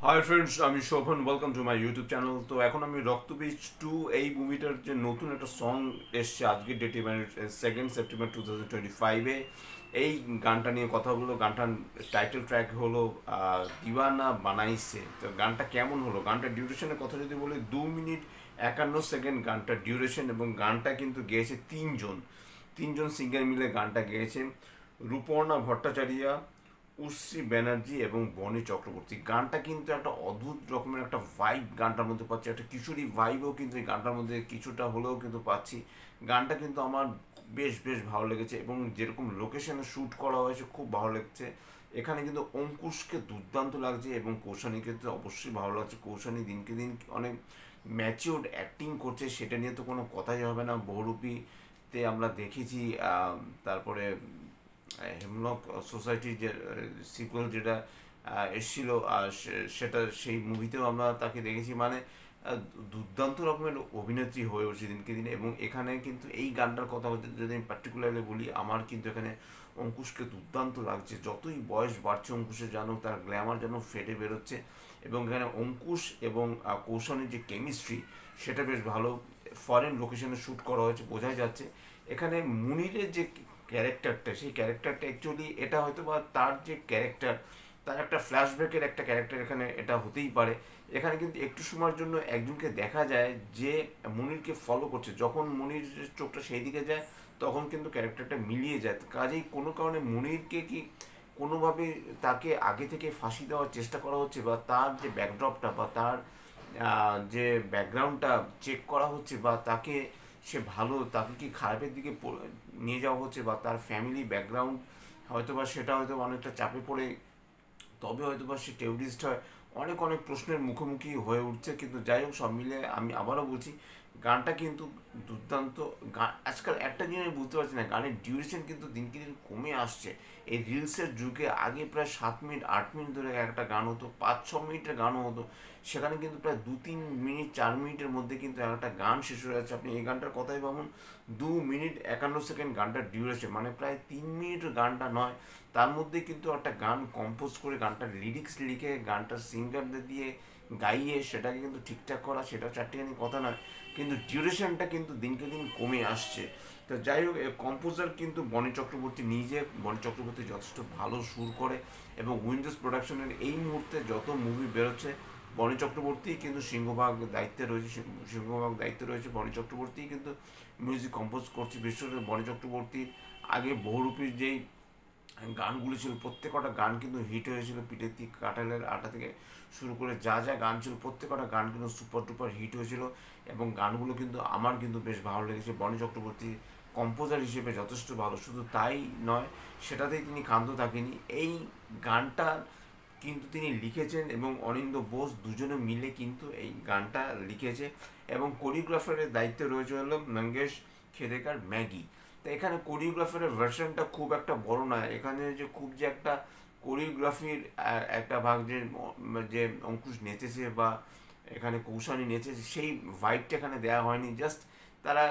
High friends, আমি Shobhan. Welcome to my YouTube channel. তো এখন আমি রক্তবীজ 2 এই মুভিটার যে নতুন একটা সং এসছে আজকের ডেটে, মানে 2 সেপ্টেম্বর 2025-এ এই গানটা নিয়ে কথা বলবো। গানটার টাইটেল ট্র্যাক হলো দিওয়ানা বানাইছে। তো গানটা কেমন হলো, গানটার ডিউরেশনের কথা যদি বলি, 2 মিনিট 51 সেকেন্ড গানটার ডিউরেশন। এবং গানটা কিন্তু গেয়েছে তিনজন সিঙ্গার মিলে গানটা গেয়েছে। রূপর্ণা ভট্টাচার্য, উশ্রী ব্যানার্জি এবং বনি চক্রবর্তী। গানটা কিন্তু একটা অদ্ভুত রকমের একটা ভাইব গানটার মধ্যে পাচ্ছি, একটা কিশোরী ভাইবও কিন্তু এই গানটার মধ্যে কিছুটা হলেও কিন্তু পাচ্ছি। গানটা কিন্তু আমার বেশ বেশ ভালো লেগেছে এবং যেরকম লোকেশনে শ্যুট করা হয়েছে খুব ভালো লেগেছে। এখানে কিন্তু অঙ্কুশকে দুর্দান্ত লাগছে এবং কৌশানীকে তো অবশ্যই ভালো লাগছে। কৌশানী দিনকে দিন অনেক ম্যাচিওর্ড অ্যাক্টিং করছে, সেটা নিয়ে তো কোনো কথাই হবে না। বহুরূপীতে আমরা দেখেছি, তারপরে হেমলক সোসাইটির যে সিকুয়েল যেটা এসেছিল, সেটা সেই মুভিতেও আমরা তাকে দেখেছি। মানে দুর্দান্ত রকমের অভিনেত্রী হয়ে উঠছে দিনকে দিন। এবং এখানে কিন্তু এই গানটার কথা যদি আমি পার্টিকুলারলি বলি, আমার কিন্তু এখানে অঙ্কুশকে দুর্দান্ত লাগছে। যতই বয়স বাড়ছে অঙ্কুশের যেন তার গ্ল্যামার যেন ফেটে বেরোচ্ছে। এবং এখানে অঙ্কুশ এবং কৌশলের যে কেমিস্ট্রি, সেটা বেশ ভালো। ফরেন লোকেশনে শ্যুট করা হয়েছে, বোঝাই যাচ্ছে। এখানে মুনিরের যে ক্যারেক্টারটা, সেই ক্যারেক্টারটা অ্যাকচুয়ালি এটা হয়তো বা তার যে ক্যারেক্টার, তার একটা ফ্ল্যাশব্যাকের একটা ক্যারেক্টার এখানে এটা হতেই পারে। এখানে কিন্তু একটু সময়ের জন্য একজনকে দেখা যায় যে মনিরকে ফলো করছে। যখন মনির চোখটা সেই দিকে যায়, তখন কিন্তু ক্যারেক্টারটা মিলিয়ে যায়। কাজেই কোনো কারণে মনিরকে কি কোনোভাবে তাকে আগে থেকে ফাঁসি দেওয়ার চেষ্টা করা হচ্ছে, বা তার যে ব্যাকড্রপটা বা তার যে ব্যাকগ্রাউন্ডটা চেক করা হচ্ছে, বা তাকে সে ভালো, তাকে কি খারাপের দিকে নিয়ে যাওয়া হচ্ছে, বা তার ফ্যামিলি ব্যাকগ্রাউন্ড হয়তোবা সেটা হয়তো অনেকটা চাপে পড়ে তবে হয়তোবা সে টেররিস্ট হয়। অনেক অনেক প্রশ্নের মুখোমুখি হয়ে উঠছে। কিন্তু যাই হোক, সব মিলে আমি আবারও বলছি, গানটা কিন্তু দুর্দান্ত। গান আজকাল একটা জিনিস আমি বুঝতে পারছি না, গানের ডিউরেশন কিন্তু দিনকে দিন কমে আসছে। এই রিলসের যুগে আগে প্রায় 7 মিনিট 8 মিনিট ধরে একটা গান হতো, 5-6 মিনিটের গানও হতো। সেখানে কিন্তু প্রায় 2-3 মিনিট 4 মিনিটের মধ্যে কিন্তু একটা গান শেষ হয়ে যাচ্ছে। আপনি এই গানটার কথাই ভাবুন, 2 মিনিট 51 সেকেন্ড গানটার ডিউরেশন, মানে প্রায় 3 মিনিটের গানটা নয়, তার মধ্যে কিন্তু একটা গান কম্পোজ করে গানটার লিরিক্স লিখে গানটার সিঙ্গারদের দিয়ে গাইয়ে সেটাকে কিন্তু ঠিকঠাক করা, সেটা চারটিখানি কথা নয়। কিন্তু ডিউরেশনটা কিন্তু দিনকে দিন কমে আসছে। তো যাই হোক, কম্পোজার কিন্তু বনি চক্রবর্তী নিজে। বনি চক্রবর্তী যথেষ্ট ভালো সুর করে এবং উইন্ডোজ প্রোডাকশনের এই মুহূর্তে যত মুভি বেরোচ্ছে, বনি চক্রবর্তী কিন্তু সিংহভাগ দায়িত্বে রয়েছে বনি চক্রবর্তী কিন্তু মিউজিক কম্পোজ করছে। বিশেষ করে বনি চক্রবর্তীর আগে বহুরূপীর যেই গানগুলি ছিল, প্রত্যেকটা গান কিন্তু হিট হয়েছিল। পিঠের দিক কাঁঠালের আটা থেকে শুরু করে যা যা গান ছিল, প্রত্যেকটা গান কিন্তু সুপার টুপার হিট হয়েছিল। এবং গানগুলো কিন্তু আমার কিন্তু বেশ ভালো লেগেছে। বনি চক্রবর্তী কম্পোজার হিসেবে যথেষ্ট ভালো। শুধু তাই নয়, সেটাতেই তিনি ক্ষান্ত থাকেনি। এই গানটা কিন্তু তিনি লিখেছেন এবং অনিন্দ্য বোস দুজনে মিলে কিন্তু এই গানটা লিখেছে। এবং কোরিওগ্রাফারের দায়িত্বে রয়েছে হলো মঙ্গেশ খেদেকার ম্যাগি। তো এখানে কোরিওগ্রাফারের ভার্সনটা খুব একটা বড় নয়। এখানে যে খুব যে একটা কোরিওগ্রাফির একটা ভাগ যে যে অঙ্কুশ নেচেছে বা এখানে কৌশানী নেচেছে, সেই ভাইবটা এখানে দেওয়া হয়নি। জাস্ট তারা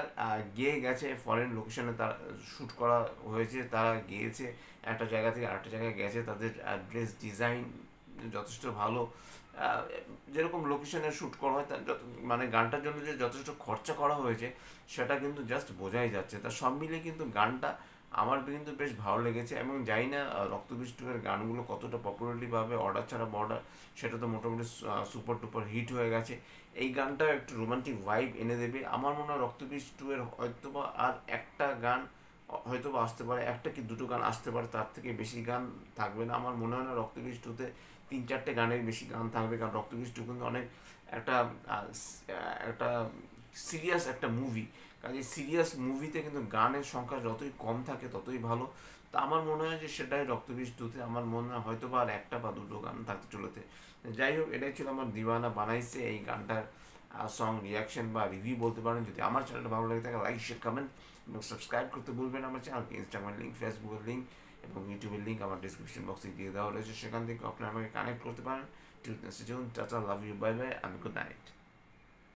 গেয়ে গেছে, ফরেন লোকেশনে তারা শ্যুট করা হয়েছে, তারা গিয়েছে একটা জায়গা থেকে আরেকটা জায়গায় গেছে। তাদের ড্রেস ডিজাইন যথেষ্ট ভালো। যেরকম লোকেশনে শ্যুট করা হয়, তার মানে গানটার জন্য যে যথেষ্ট খরচা করা হয়েছে, সেটা কিন্তু জাস্ট বোঝাই যাচ্ছে। তা সব মিলিয়ে কিন্তু গানটা আমার কিন্তু বেশ ভালো লেগেছে। এবং জানি না রক্তবৃষ্টির গানগুলো কতটা পপুলারিটি পাবে। অর্ডার ছাড়া বর্ডার, সেটা তো মোটামুটি সুপার টুপার হিট হয়ে গেছে। এই গানটা একটু রোমান্টিক ভাইব এনে দেবে। আমার মনে হয় রক্তবৃষ্টির হয়তো বা আর একটা গান হয়তো বা আসতে পারে, একটা কি দুটো গান আসতে পারে, তার থেকে বেশি গান থাকবে না। আমার মনে হয় না রক্তবৃষ্টিতে 3-4টে গানের বেশি গান থাকবে। কারণ রক্তবৃষ্টি কিন্তু অনেক একটা একটা সিরিয়াস একটা মুভি। কাজে সিরিয়াস মুভিতে কিন্তু গানের সংখ্যা যতই কম থাকে ততই ভালো। তা আমার মনে হয় যে সেটাই রক্তবীজ টুতে আমার মনে হয় হয়তো বা আর একটা বা দুটো গান থাকতে চলেছে। যাই হোক, এটাই ছিল আমার দিওয়ানা বানাইছে এই গানটার সং রিয়াকশন বা রিভিউ বলতে পারেন। যদি আমার চ্যানেলটা ভালো লাগে থাকে, লাইক শেয়ার কমেন্ট এবং সাবস্ক্রাইব করতে ভুলবেন আমার চ্যানেলকে। ইনস্টাগ্রামের লিঙ্ক, ফেসবুকের লিঙ্ক এবং ইউটিউবের লিঙ্ক আমার ডিসক্রিপশন বক্সে দিয়ে দেওয়া রয়েছে, সেখান থেকে আপনারা আমাকে কানেক্ট করতে পারেন। Tata, love you, bye bye, and good night.